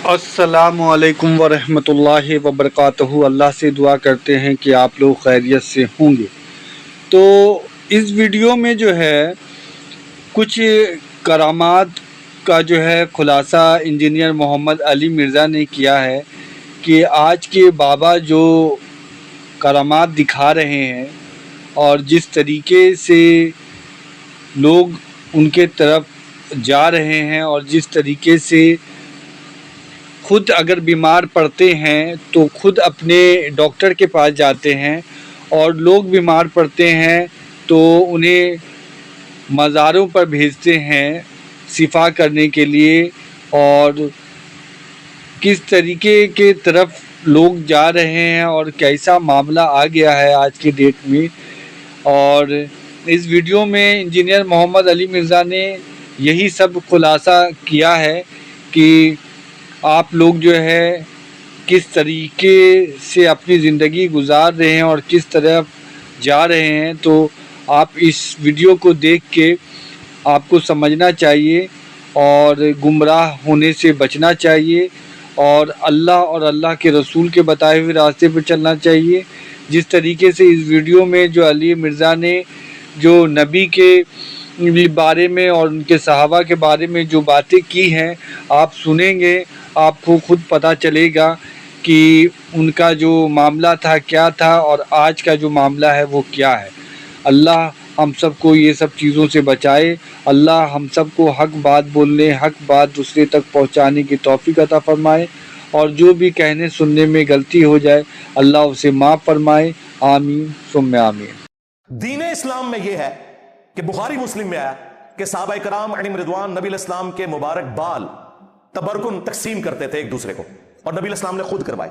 السلام علیکم ورحمۃ اللہ وبرکاتہ۔ اللہ سے دعا کرتے ہیں کہ آپ لوگ خیریت سے ہوں گے۔ تو اس ویڈیو میں جو ہے کچھ کرامات کا جو ہے خلاصہ انجینئر محمد علی مرزا نے کیا ہے کہ آج کے بابا جو کرامات دکھا رہے ہیں اور جس طریقے سے لوگ ان کے طرف جا رہے ہیں اور جس طریقے سے خود اگر بیمار پڑتے ہیں تو خود اپنے ڈاکٹر کے پاس جاتے ہیں، اور لوگ بیمار پڑتے ہیں تو انہیں مزاروں پر بھیجتے ہیں شفا کرنے کے لیے، اور کس طریقے کے طرف لوگ جا رہے ہیں اور کیسا معاملہ آ گیا ہے آج کی ڈیٹ میں۔ اور اس ویڈیو میں انجینئر محمد علی مرزا نے یہی سب خلاصہ کیا ہے کہ آپ لوگ جو ہے کس طریقے سے اپنی زندگی گزار رہے ہیں اور کس طرح جا رہے ہیں۔ تو آپ اس ویڈیو کو دیکھ کے آپ کو سمجھنا چاہیے اور گمراہ ہونے سے بچنا چاہیے، اور اللہ اور اللہ کے رسول کے بتائے ہوئے راستے پہ چلنا چاہیے۔ جس طریقے سے اس ویڈیو میں جو علی مرزا نے جو نبی کے بارے میں اور ان کے صحابہ کے بارے میں جو باتیں کی ہیں، آپ سنیں گے آپ کو خود پتہ چلے گا کہ ان کا جو معاملہ تھا کیا تھا اور آج کا جو معاملہ ہے وہ کیا ہے۔ اللہ ہم سب کو یہ سب چیزوں سے بچائے، اللہ ہم سب کو حق بات بولنے، حق بات دوسرے تک پہنچانے کی توفیق عطا فرمائے، اور جو بھی کہنے سننے میں غلطی ہو جائے اللہ اسے معاف فرمائے، آمین ثم آمین۔ دین اسلام میں یہ ہے کہ بخاری مسلم میں آیا کہ صحابہ کرام علیہم رضوان نبی الاسلام کے مبارک بال تبرکن تقسیم کرتے تھے ایک دوسرے کو، اور نبی الاسلام نے خود کروائے۔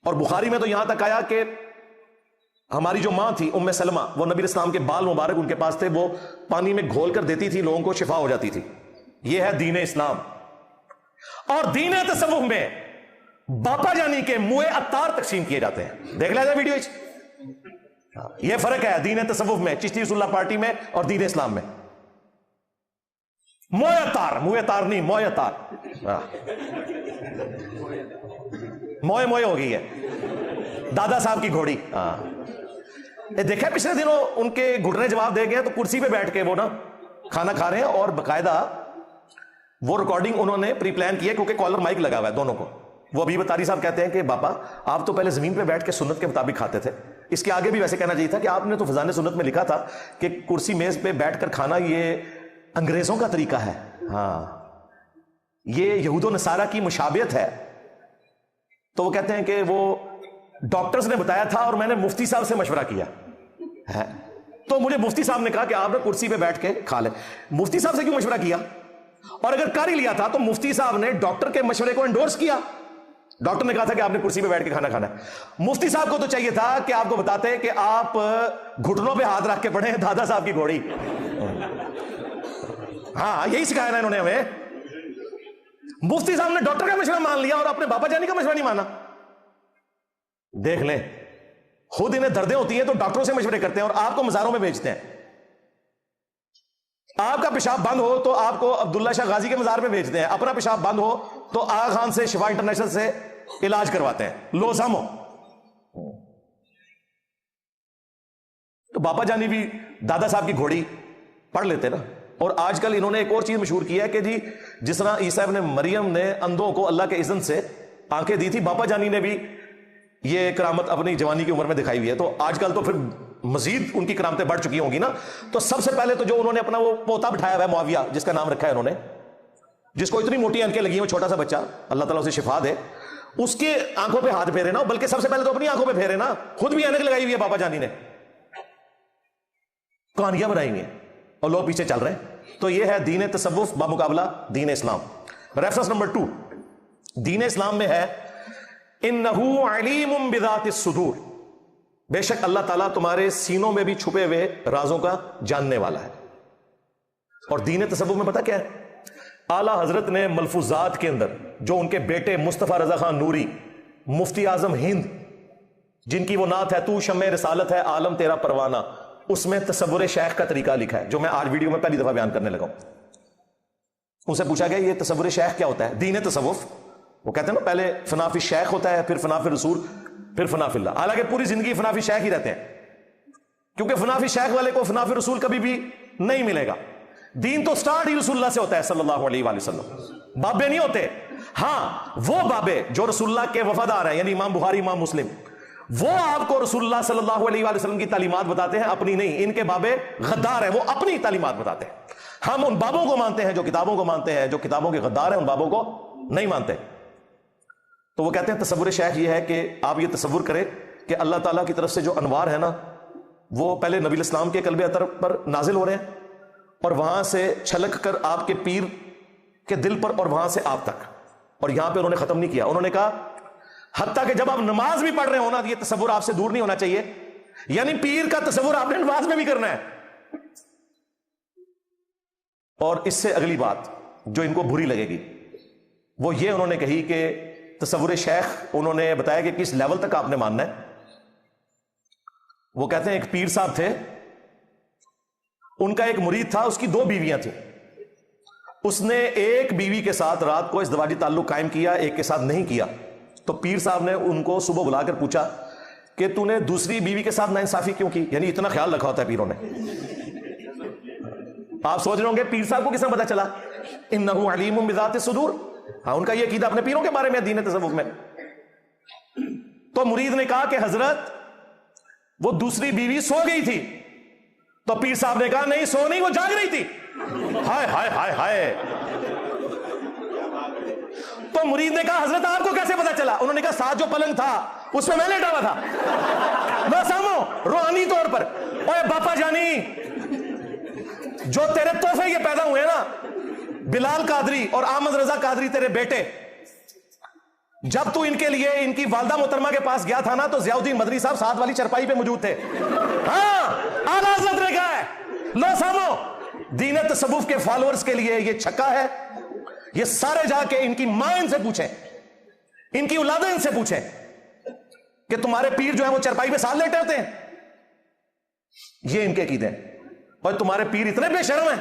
اور بخاری میں تو یہاں تک آیا کہ ہماری جو ماں تھی ام سلمہ، وہ نبی الاسلام کے بال مبارک ان کے پاس تھے، وہ پانی میں گھول کر دیتی تھی، لوگوں کو شفا ہو جاتی تھی۔ یہ ہے دین اسلام۔ اور دین تصوف میں باپا جانی کے منہ عطار تقسیم کیے جاتے ہیں۔ دیکھ لیا ویڈیو، یہ فرق ہے دین تصوف میں، چشتی رسول اللہ پارٹی میں اور دین اسلام میں۔ موئے اتار، منہ اتار نہیں، موئے اتار، موئے موئے ہو گئی ہے دادا صاحب کی گھوڑی۔ دیکھا پچھلے دنوں ان کے گھٹنے جواب دے گئے تو کرسی پہ بیٹھ کے وہ نا کھانا کھا رہے ہیں، اور باقاعدہ وہ ریکارڈنگ انہوں نے پری پلان کی ہے کیونکہ کالر مائک لگا ہوا ہے دونوں کو۔ وہ ابھی بتاری صاحب کہتے ہیں کہ باپا آپ تو پہلے زمین پہ بیٹھ کے سنت کے مطابق کھاتے تھے، اس کے آگے بھی ویسے کہنا چاہیے تھا کہ آپ نے تو فضان سنت میں لکھا تھا کہ کرسی میز پہ بیٹھ کر کھانا یہ انگریزوں کا طریقہ ہے، ہاں یہ یہود و نصارہ کی مشابہت ہے۔ تو وہ کہتے ہیں کہ وہ ڈاکٹرز نے بتایا تھا اور میں نے مفتی صاحب سے مشورہ کیا ہے، تو مجھے مفتی صاحب نے کہا کہ آپ نے کرسی پہ بیٹھ کے کھا لیں۔ مفتی صاحب سے کیوں مشورہ کیا؟ اور اگر کر ہی لیا تھا تو مفتی صاحب نے ڈاکٹر کے مشورے کو انڈورس کیا۔ ڈاکٹر نے کہا تھا کہ آپ نے کرسی پہ بیٹھ کے کھانا کھانا ہے، مفتی صاحب کو تو چاہیے تھا کہ آپ کو بتاتے کہ آپ گھٹنوں پہ ہاتھ رکھ کے پڑھیں دادا صاحب کی گھوڑی۔ ہاں یہی سکھایا نا انہوں نے ہمیں۔ مفتی صاحب نے ڈاکٹر کا مشورہ مان لیا اور اپنے بابا جانی کا مشورہ نہیں مانا۔ دیکھ لیں، خود انہیں دردیں ہوتی ہیں تو ڈاکٹروں سے مشورے کرتے ہیں اور آپ کو مزاروں میں بھیجتے ہیں۔ آپ کا پیشاب بند ہو تو آپ کو عبداللہ شاہ غازی کے مزار میں بھیجتے ہیں، اپنا پیشاب بند ہو تو آغا خان سے شفا انٹرنیشنل سے علاج کرواتے ہیں، لو سمو۔ تو بابا جانی بھی دادا صاحب کی گھوڑی پڑھ لیتے نا۔ اور آج کل انہوں نے ایک اور چیز مشہور کی ہے کہ جی جس طرح عیسیٰ ابن مریم نے اندھوں کو اللہ کے اذن سے آنکھیں دی تھی، بابا جانی نے بھی یہ کرامت اپنی جوانی کی عمر میں دکھائی ہوئی ہے۔ تو آج کل تو پھر مزید ان کی کرامتیں بڑھ چکی ہوں گی نا۔ تو سب سے پہلے تو جو انہوں نے اپنا وہ پوتا بٹھایا ہوا ہے معاویہ، جس کا نام رکھا ہے انہوں نے، جس کو اتنی موٹی آنکھیں لگی ہیں، وہ چھوٹا سا بچہ، اللہ تعالیٰ اسے شفا دے، اس کے آنکھوں پہ ہاتھ پھیرے نا، بلکہ سب سے پہلے تو اپنی آنکھوں پہ پھیرے نا، خود بھی اینک لگائی ہوئی ہے بابا جانی نے، کہانیاں بنائی ہوئی ہیں اور لوگ پیچھے چل رہے ہیں۔ تو یہ ہے دین تصوف بمقابلہ دین اسلام۔ ریفرنس نمبر 2 دین اسلام میں ہے انہو علیم بذات الصدور، بے شک اللہ تعالیٰ تمہارے سینوں میں بھی چھپے ہوئے رازوں کا جاننے والا ہے۔ اور دین تصوف میں پتہ کیا ہے؟ اعلیٰ حضرت نے ملفوظات کے اندر جو ان کے بیٹے مصطفیٰ رضا خان نوری، مفتی اعظم ہند، جن کی وہ نعت ہے تو شمع رسالت ہے عالم تیرا پروانہ، اس میں تصور شیخ کا طریقہ لکھا ہے جو میں آج ویڈیو میں پہلی دفعہ بیان کرنے لگا ہوں۔ ان سے پوچھا گیا یہ تصور شیخ کیا ہوتا ہے، دین تصوف. وہ کہتے ہیں نا پہلے فنا فی شیخ ہوتا ہے، پھر فنا فی رسول، پھر فنا فی اللہ. حالانکہ پوری زندگی فنا فی شیخ ہی رہتے ہیں، کیونکہ فنا فی شیخ والے کو فنا فی رسول کبھی بھی نہیں ملے گا. دین تو سٹارٹ ہی رسول اللہ سے ہوتا ہے صلی اللہ علیہ وآلہ وسلم. بابے نہیں ہوتے. ہاں وہ بابے جو رسول اللہ کے وفادار ہیں، یعنی امام بخاری، امام مسلم، وہ آپ کو رسول اللہ صلی اللہ علیہ وآلہ وسلم کی تعلیمات بتاتے ہیں، اپنی نہیں. ان کے بابے غدار ہیں، وہ اپنی تعلیمات بتاتے ہیں. ہم ان بابوں کو مانتے ہیں جو کتابوں کو مانتے ہیں، جو کتابوں کے غدار ہیں ان بابوں کو نہیں مانتے. تو وہ کہتے ہیں تصور شیخ یہ ہے کہ آپ یہ تصور کریں کہ اللہ تعالیٰ کی طرف سے جو انوار ہے نا، وہ پہلے نبی الاسلام کے قلب اطہر پر نازل ہو رہے ہیں، اور وہاں سے چھلک کر آپ کے پیر کے دل پر، اور وہاں سے آپ تک. اور یہاں پہ انہوں نے ختم نہیں کیا. انہوں نے کہا حتیٰ کہ جب آپ نماز بھی پڑھ رہے ہو نا، یہ تصور آپ سے دور نہیں ہونا چاہیے. یعنی پیر کا تصور آپ نے نماز میں بھی کرنا ہے. اور اس سے اگلی بات جو ان کو بری لگے گی وہ یہ انہوں نے کہی کہ تصور شیخ انہوں نے بتایا کہ کس لیول تک آپ نے ماننا ہے. وہ کہتے ہیں ایک پیر صاحب تھے، ان کا ایک مرید تھا، اس کی 2 بیویاں تھیں. اس نے ایک بیوی کے ساتھ رات کو ازدواجی تعلق قائم کیا، ایک کے ساتھ نہیں کیا. تو پیر صاحب نے ان کو صبح بلا کر پوچھا کہ تو نے دوسری بیوی کے ساتھ ناانصافی کیوں کی؟ یعنی اتنا خیال رکھا ہوتا ہے پیروں نے. آپ سوچ رہے ہوں گے پیر صاحب کو کس نے پتا چلا؟ انہ علیم بذات الصدور. ہاں ان کا یہ عقیدہ اپنے پیروں کے بارے میں دین تصوف میں. تو مرید نے کہا کہ حضرت وہ دوسری بیوی سو گئی تھی. تو پیر صاحب نے کہا نہیں سو نہیں، وہ جاگ رہی تھی. ہائے ہائے ہائے ہائے. تو مرید نے کہا حضرت آپ کو کیسے پتا چلا؟ انہوں نے کہا ساتھ جو پلنگ تھا اس میں لیٹا ہوا تھا. میں سامو روحانی طور پر، اوے باپا جانی، جو تیرے تحفے یہ پیدا ہوئے نا، بلال قادری اور احمد رضا قادری تیرے بیٹے، جب تو ان کے لیے ان کی والدہ محترمہ کے پاس گیا تھا نا، تو ضیاء الدین مدنی صاحب ساتھ والی چرپائی پہ موجود تھے. ہاں اعلیٰ حضرت نے کہا ہے لو سامو، دین تصوف کے فالوورز کے لیے یہ چھکا ہے. یہ سارے جا کے ان کی ماں ان سے پوچھیں، ان کی اولادیں ان سے پوچھیں کہ تمہارے پیر جو ہیں وہ چرپائی پہ ساتھ لیٹے ہوتے ہیں. یہ ان کے عقیدے ہیں. اور تمہارے پیر اتنے بے شرم ہیں.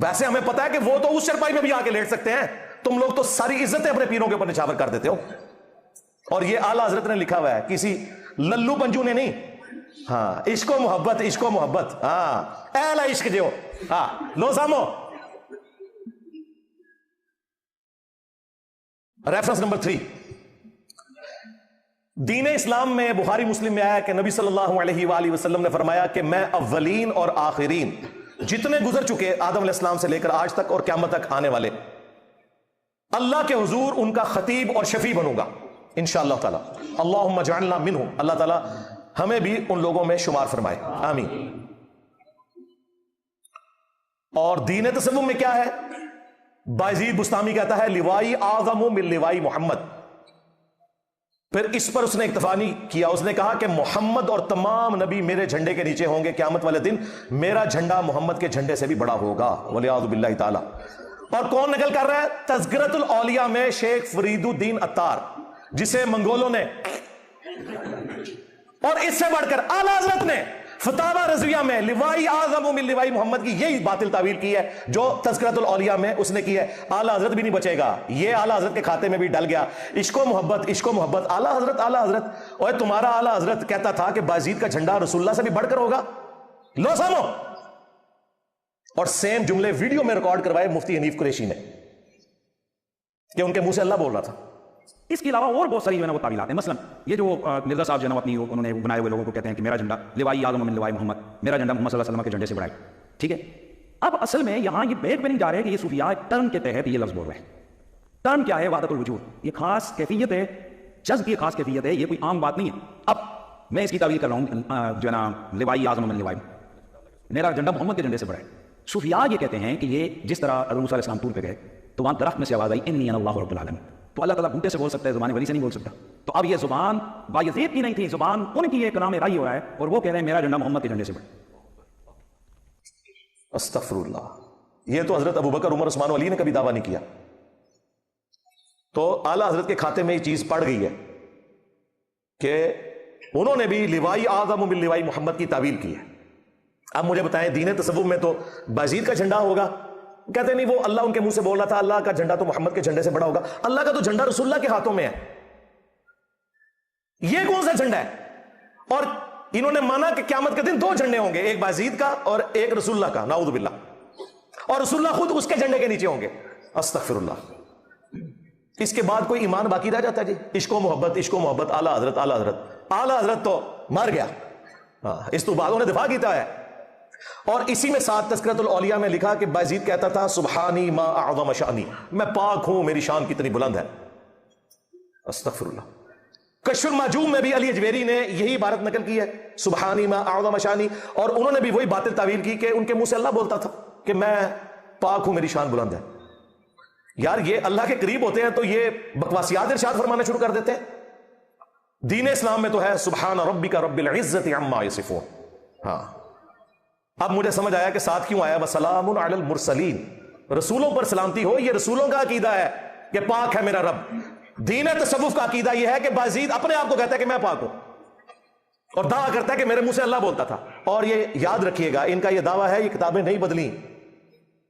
ویسے ہمیں پتا ہے کہ وہ تو اس چرپائی میں بھی آ کے لیٹ سکتے ہیں، تم لوگ تو ساری عزتیں اپنے پیروں کے اوپر نچھاور کر دیتے ہو. اور یہ اعلیٰ حضرت نے لکھا ہوا ہے، کسی للو پنجو نے نہیں. ہاں عشق و محبت، عشق و محبت. ہاں اہل عشق جو. ہاں لو سامو. ریفرنس نمبر 3 دین اسلام میں بخاری مسلم میں آیا کہ نبی صلی اللہ علیہ وآلہ وسلم نے فرمایا کہ میں اولین اور آخرین جتنے گزر چکے آدم علیہ السلام سے لے کر آج تک اور قیامت تک آنے والے، اللہ کے حضور ان کا خطیب اور شفیع بنوں گا انشاءاللہ تعالی. اللہم اجعلنا منہم. اللہ تعالی ہمیں بھی ان لوگوں میں شمار فرمائے، آمین. اور دین تصوف میں کیا ہے؟ بایزید بستامی کہتا ہے لوائی اعظم من لوائی محمد. پھر اس پر اس نے اکتفا نہیں کیا، اس نے کہا کہ محمد اور تمام نبی میرے جھنڈے کے نیچے ہوں گے قیامت والے دن، میرا جھنڈا محمد کے جھنڈے سے بھی بڑا ہوگا والعیاذ باللہ تعالی. اور کون نقل کر رہا ہے؟ تذکرۃ الاولیاء میں شیخ فرید الدین عطار، جسے منگولوں نے، اور اس سے بڑھ کر اعلیٰ حضرت نے فتاوی رضویہ میں لوائی اعظم من لوائی محمد کی یہی باطل تعویل کی ہے جو تذکرۃ الاولیاء میں اس نے کی ہے. اعلیٰ حضرت بھی نہیں بچے گا، یہ اعلیٰ حضرت کے کھاتے میں بھی ڈل گیا. عشق و محبت، عشق و محبت. اعلیٰ حضرت، اعلیٰ حضرت. اور تمہارا اعلیٰ حضرت کہتا تھا کہ بایزید کا جھنڈا رسول اللہ سے بھی بڑھ کر ہوگا. لو سامو. اور سیم جملے ویڈیو میں ریکارڈ کروائے مفتی حنیف قریشی نے کہ ان کے منہ سے اللہ بول رہا تھا. اس کے علاوہ اور بہت ساری جو ہے نا وہ تعویلات ہیں. مثلا یہ جو مرزا صاحب جو ہے نا اپنی انہوں نے بنائے ہوئے لوگوں کو کہتے ہیں کہ میرا جھنڈا لوائی اعظم من لوائی محمد، میرا جھنڈا محمد صلی اللہ علیہ وسلم کے جھنڈے سے بڑا ہے. ٹھیک ہے، اب اصل میں یہاں یہ بیک میں نہیں جا رہے کہ یہ صوفیاء ٹرم کے تحت یہ لفظ بول رہے ہیں. ٹرم کیا ہے؟ وحدت الوجود. یہ خاص کیفیت ہے، جذب کی خاص کیفیت ہے، یہ کوئی عام بات نہیں ہے. اب میں اس کی تعویل کر رہا ہوں جو ہے نا لوائی اعظم من لوائی، میرا جھنڈا محمد کے جھنڈے سے بڑا ہے. صوفیاء یہ کہتے ہیں کہ یہ جس طرح حضور صلی اللہ علیہ وسلم ٹور پہ گئے تو وہاں درخت میں سے آواز آئی انی انا اللہ رب العالمین، تو اللہ تعالیٰ بوٹے سے بول سکتا ہے، زبان ولی سے نہیں بول سکتا. تو اب یہ زبان بایزید کی نہیں تھی، زبان ان کی ایک نام رائی ہو رہا ہے اور وہ کہہ رہے ہیں میرا جھنڈا محمد کے جھنڈے سے بڑا. استغفر اللہ. یہ تو حضرت ابوبکر، عمر، عثمان و علی نے کبھی دعویٰ نہیں کیا. تو اعلیٰ حضرت کے کھاتے میں یہ چیز پڑ گئی ہے کہ انہوں نے بھی لوائی اعظم من لوائی محمد کی تعویل کی ہے. آپ مجھے بتائیں دین تصوف میں تو باجید کا جھنڈا ہوگا؟ کہتے نہیں وہ اللہ ان کے منہ سے بول رہا تھا اللہ کا جھنڈا تو محمد کے جھنڈے سے بڑا ہوگا. اللہ کا تو جھنڈا رسول اللہ کے ہاتھوں میں ہے. یہ کون سا جھنڈا ہے؟ اور انہوں نے مانا کہ قیامت کے دن دو جھنڈے ہوں گے, ایک باجید کا اور ایک رسول اللہ کا, نعوذ باللہ. اور رسول اللہ خود اس کے جھنڈے کے نیچے ہوں گے. استغفر اللہ. اس کے بعد کوئی ایمان باقی رہ جاتا ہے جی؟ عشق و محبت, عشق و محبت, اعلیٰ حضرت, اعلیٰ حضرت. اعلیٰ حضرت تو مر گیا, اس تو بعد انہوں نے دفاع کیتا ہے. اور اسی میں ساتھ تذکرۃ الاولیاء میں لکھا کہ باجید کہتا تھا سبحانی ما اعظم شانی, میں پاک ہوں میری شان کتنی بلند ہے. استغفر اللہ. کشف المعجوم میں بھی علی اجویری نے یہی عبارت نقل کی ہے, سبحانی ما اعظم شانی. اور انہوں نے بھی وہی باطل تعویل کی کہ ان کے منہ سے اللہ بولتا تھا کہ میں پاک ہوں میری شان بلند ہے. یار یہ اللہ کے قریب ہوتے ہیں تو یہ بکواسیات ارشاد فرمانا شروع کر دیتے ہیں. دین اسلام میں تو ہے سبحان ربک رب العزت عما یصفون. ہاں اب مجھے سمجھ آیا کہ ساتھ کیوں آیا وسلام علی المرسلین, رسولوں پر سلامتی ہو. یہ رسولوں کا عقیدہ ہے کہ پاک ہے میرا رب. دین تصوف کا عقیدہ یہ ہے کہ باجید اپنے آپ کو کہتا ہے کہ میں پاک ہوں اور دعویٰ کرتا ہے کہ میرے منہ سے اللہ بولتا تھا. اور یہ یاد رکھیے گا, ان کا یہ دعویٰ ہے, یہ کتابیں نہیں بدلی,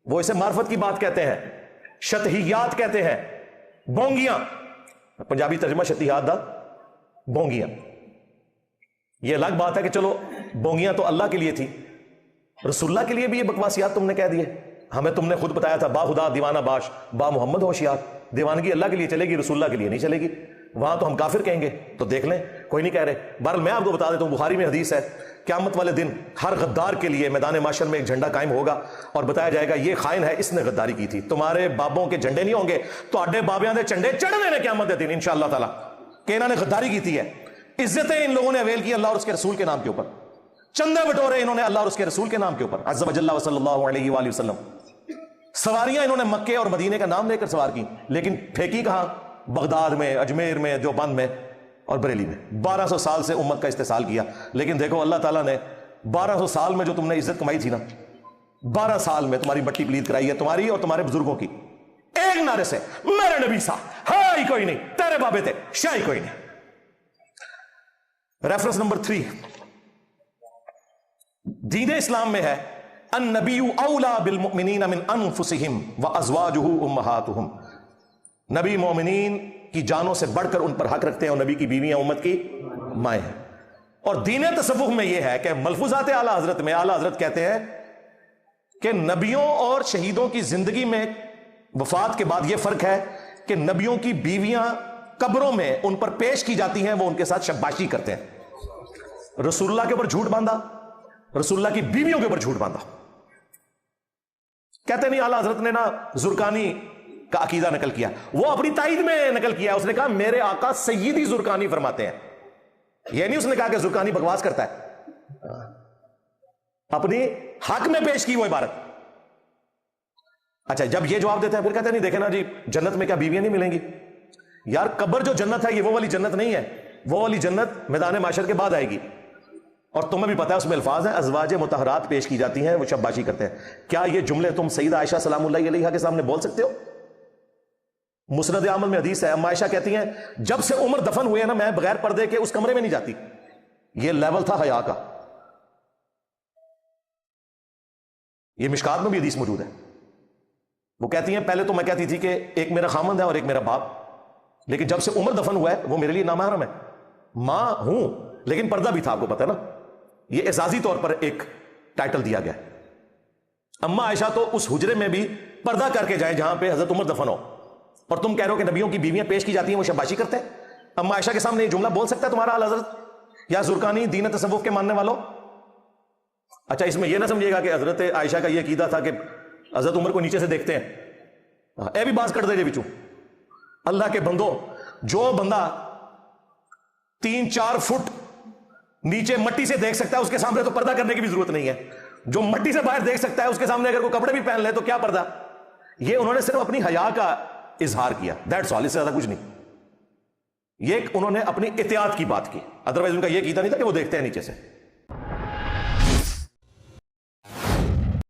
وہ اسے معرفت کی بات کہتے ہیں, شتہیات کہتے ہیں, بونگیاں. پنجابی ترجمہ شتہیات دا بونگیاں. یہ الگ بات ہے کہ چلو بونگیاں تو اللہ کے لیے تھی, رسول اللہ کے لیے بھی یہ بکواسیات تم نے کہہ دیے. ہمیں تم نے خود بتایا تھا با خدا دیوانہ باش با محمد ہوشیار. دیوانگی اللہ کے لیے چلے گی, رسول اللہ کے لیے نہیں چلے گی. وہاں تو ہم کافر کہیں گے, تو دیکھ لیں, کوئی نہیں کہہ رہے. بہرحال میں آپ کو بتا دیتا ہوں, بخاری میں حدیث ہے, قیامت والے دن ہر غدار کے لیے میدان محشر میں ایک جھنڈا قائم ہوگا اور بتایا جائے گا یہ خائن ہے, اس نے غداری کی تھی. تمہارے بابوں کے جھنڈے نہیں ہوں گے, تواڈے بابیاں دے جھنڈے چڑھنے نے قیامت کے دن انشاءاللہ تعالی کہ انہوں نے غداری کی تھی ہے. عزتیں ان لوگوں نے اویل کی اللہ اور اس کے رسول کے نام کے اوپر, چندے بٹورے انہوں نے اللہ اور اس کے رسول کے نام کے اوپر, عز وجل صلی اللہ علیہ وآلہ وسلم. سواریاں انہوں نے مکے اور مدینے کا نام لے کر سوار کی, لیکن پھینکی کہاں؟ بغداد میں, اجمیر میں, دیوبند میں اور بریلی میں. 1200 سال سے امت کا استحصال کیا. لیکن دیکھو اللہ تعالیٰ نے 1200 سال میں جو تم نے عزت کمائی تھی نا, 12 سال میں تمہاری بٹی پلید کرائی ہے, تمہاری اور تمہارے بزرگوں کی, ایک نعرے سے میرے نبی سا ہائی کوئی نہیں, تیرے بابے تھے شاہی کوئی نہیں. ریفرنس نمبر 3 دین اسلام میں ہے النبی اولا بالمؤمنین من انفسہم وازواجہ امہاتہم. نبی مومنین کی جانوں سے بڑھ کر ان پر حق رکھتے ہیں, اور نبی کی بیویاں امت کی مائیں ہیں. اور دین تصوف میں یہ ہے کہ ملفوظات اعلیٰ حضرت میں اعلیٰ حضرت کہتے ہیں کہ نبیوں اور شہیدوں کی زندگی میں وفات کے بعد یہ فرق ہے کہ نبیوں کی بیویاں قبروں میں ان پر پیش کی جاتی ہیں, وہ ان کے ساتھ شباشی کرتے ہیں. رسول اللہ کے اوپر جھوٹ باندھا, رسول اللہ کی بیویوں کے اوپر جھوٹ باندھا. کہتے نہیں اعلیٰ حضرت نے نا زرکانی کا عقیدہ نقل کیا, وہ اپنی تائید میں نقل کیا. اس نے کہا میرے آقا سیدی زرکانی فرماتے ہیں. یہ نہیں اس نے کہا کہ زرکانی بکواس کرتا ہے, اپنی حق میں پیش کی وہ عبارت. اچھا جب یہ جواب دیتے ہیں پھر کہتے نہیں دیکھیں نا جی جنت میں کیا بیویاں نہیں ملیں گی. یار قبر جو جنت ہے یہ وہ والی جنت نہیں ہے, وہ والی جنت میدان معاشر کے بعد آئے گی. اور تمہیں بھی پتا ہے اس میں الفاظ ہیں ازواج مطہرات پیش کی جاتی ہیں, وہ شباشی کرتے ہیں. کیا یہ جملے تم سیدہ عائشہ سلام اللہ علیہا کے سامنے بول سکتے ہو؟ مسند احمد میں حدیث ہے, اما عائشہ کہتی ہیں جب سے عمر دفن ہوئے نا میں بغیر پردے کے اس کمرے میں نہیں جاتی. یہ لیول تھا حیا کا. یہ مشکات میں بھی حدیث موجود ہے. وہ کہتی ہیں پہلے تو میں کہتی تھی کہ ایک میرا خامند ہے اور ایک میرا باپ, لیکن جب سے عمر دفن ہوا ہے وہ میرے لیے نامحرم ہے. ماں ہوں لیکن پردہ بھی تھا, آپ کو پتا ہے نا. یہ اعزازی طور پر ایک ٹائٹل دیا گیا. اما عائشہ تو اس حجرے میں بھی پردہ کر کے جائیں جہاں پہ حضرت عمر دفن ہو, اور تم کہہ رہے ہو کہ نبیوں کی بیویاں پیش کی جاتی ہیں وہ شباشی کرتے ہیں. اما عائشہ کے سامنے یہ جملہ بول سکتا ہے تمہارا اعلیٰ حضرت یا زرکانی دین تصوف کے ماننے والوں؟ اچھا اس میں یہ نہ سمجھیے گا کہ حضرت عائشہ کا یہ عقیدہ تھا کہ حضرت عمر کو نیچے سے دیکھتے ہیں. اے بھی باز کر دے جے بچوں. اللہ کے بندو, جو بندہ 3-4 فٹ نیچے مٹی سے دیکھ سکتا ہے اس کے سامنے تو پردہ کرنے کی بھی ضرورت نہیں ہے. جو مٹی سے باہر دیکھ سکتا ہے اس کے سامنے اگر کوئی کپڑے بھی پہن لے تو کیا پردہ. یہ انہوں نے صرف اپنی حیا کا اظہار کیا, دیٹس آل, اس سے زیادہ کچھ نہیں. یہ انہوں نے اپنی احتیاط کی بات کی, ادروائز ان کا یہ کیتا نہیں تھا کہ وہ دیکھتے ہیں نیچے سے.